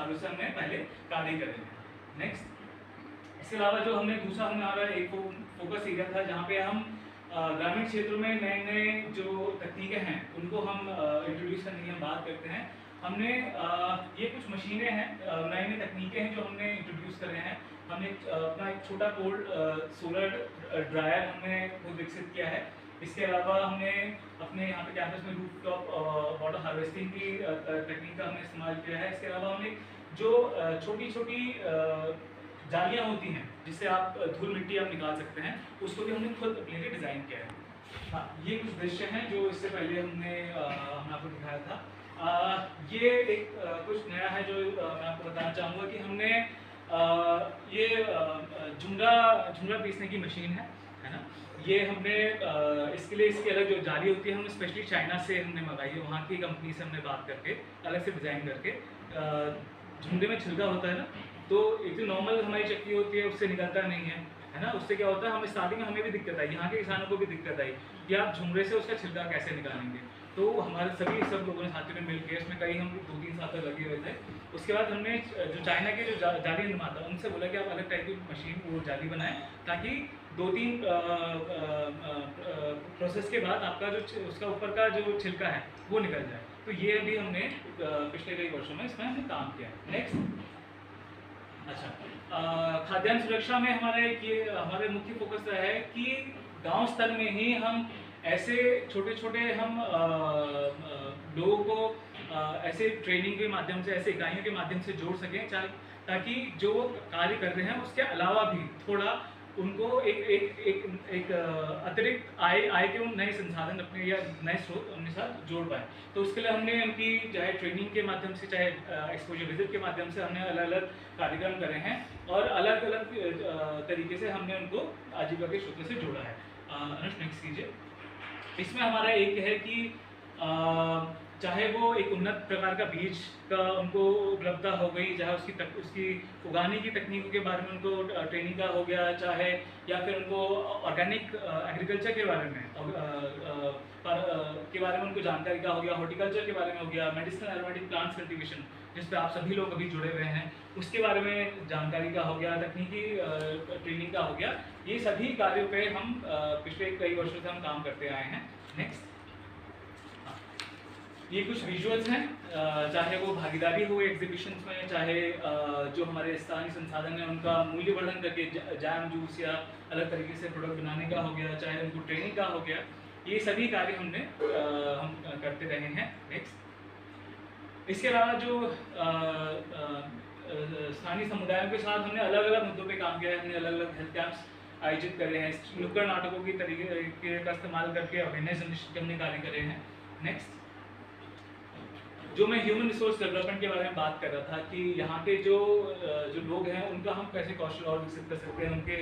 Harvester हमने पहले कार्य करे हैं। नेक्स्ट, इसके अलावा जो हमने दूसरा हमारा एक फोकस एरिया था जहाँ पे हम ग्रामीण क्षेत्रों में नए नए जो तकनीकें हैं उनको हम इंट्रोड्यूस करने की हम बात करते हैं। हमने ये कुछ मशीनें हैं, नई नई तकनीकें हैं जो हमने इंट्रोड्यूस करे हैं। हमने अपना एक छोटा कोल्ड सोलर ड्रायर हमने खुद विकसित किया है। इसके अलावा हमने अपने यहाँ पे कैंपस में रूफटॉप वाटर हार्वेस्टिंग की तकनीक का हमने इस्तेमाल किया है। इसके अलावा हमने जो छोटी छोटी जालियाँ होती हैं जिससे आप धूल मिट्टी आप निकाल सकते हैं, उसको भी हमने खुद अपने लिए डिज़ाइन किया है। हाँ, ये कुछ दृश्य हैं जो इससे पहले हमने आपको दिखाया था। ये एक कुछ नया है जो मैं आपको बताना चाहूँगा कि हमने ये झुमरा पीसने की मशीन है ना। ये हमने इसके लिए इसकी अलग जो जाली होती है हमने स्पेशली चाइना से हमने मंगाई है। वहाँ की कंपनी से हमने बात करके अलग से डिज़ाइन करके झुमरे में छिलका होता है ना, तो एक जो नॉर्मल हमारी चक्की होती है उससे निकलता नहीं है ना। उससे क्या होता है, हमें स्टार्टिंग में हमें भी दिक्कत आई, यहाँ के किसानों को भी दिक्कत आई कि आप झुमरे से उसका छिलका कैसे निकालेंगे। तो हमारे सब लोगों ने साथियों ने मिलकर इसमें कई हम 2-3 साल तक लगे हुए थे। उसके बाद हमने जो चाइना के जो जाली निर्माता उनसे बोला कि आप अलग टाइप की मशीन वो जाली बनाएं ताकि 2-3 प्रोसेस के बाद आपका जो उसका ऊपर का जो छिलका है वो निकल जाए। तो ये अभी हमने पिछले कई वर्षों में इसमें हमने काम किया है। नेक्स्ट, अच्छा, खाद्यान्न सुरक्षा में हमारे मुख्य फोकस रहा है कि गांव स्तर में ही हम ऐसे छोटे छोटे हम लोगों को ऐसे ट्रेनिंग के माध्यम से, ऐसे इकाइयों के माध्यम से जोड़ सकें ताकि जो वो कार्य कर रहे हैं उसके अलावा भी थोड़ा उनको एक अतिरिक्त आय के नए संसाधन अपने या नए स्रोत अपने साथ जोड़ पाए। तो उसके लिए हमने उनकी चाहे ट्रेनिंग के माध्यम से चाहे एक्सपोजर विजिट के माध्यम से हमने अलग अलग कार्यक्रम करे हैं और अलग अलग तरीके से हमने उनको आजीविका के क्षेत्र से जोड़ा है। अनुष नेक्स्ट कीजिए। इसमें हमारा एक है कि चाहे वो एक उन्नत प्रकार का बीज का उनको उपलब्धता हो गई, चाहे उसकी उगाने की तकनीकों के बारे में उनको ट्रेनिंग का हो गया, चाहे या फिर उनको ऑर्गेनिक एग्रीकल्चर के बारे में उनको जानकारी का हो गया, हॉर्टिकल्चर के बारे में हो गया, मेडिसिनल एरोमेटिक प्लांट्स कल्टीवेशन जिस पे आप सभी लोग अभी जुड़े हुए हैं उसके बारे में जानकारी का हो गया, तकनीकी ट्रेनिंग का हो गया। ये सभी कार्यों पे हम पिछले कई वर्षों से हम काम करते आए हैं। नेक्स्ट, ये कुछ विजुअल्स हैं, चाहे वो भागीदारी हो एग्जीबिशंस में, चाहे जो हमारे स्थानीय संसाधन हैं उनका मूल्यवर्धन करके जैम जूस या अलग तरीके से प्रोडक्ट बनाने का हो गया, चाहे उनको ट्रेनिंग का हो गया, ये सभी कार्य हम करते रहे हैं। नेक्स्ट, इसके अलावा जो स्थानीय समुदायों के साथ हमने अलग अलग मुद्दों पे काम किया है। हमने अलग अलग हेल्थ कैंप्स आयोजित करे हैं, नुक्कड़ नाटकों की तरीके का इस्तेमाल करके अवेयरनेस जनरेशन हमने कार्य करे हैं। नेक्स्ट, जो मैं ह्यूमन रिसोर्स डेवलपमेंट के बारे में बात कर रहा था कि यहाँ के जो लोग हैं उनका हम कैसे कौशल और विकसित कर सकते हैं, उनके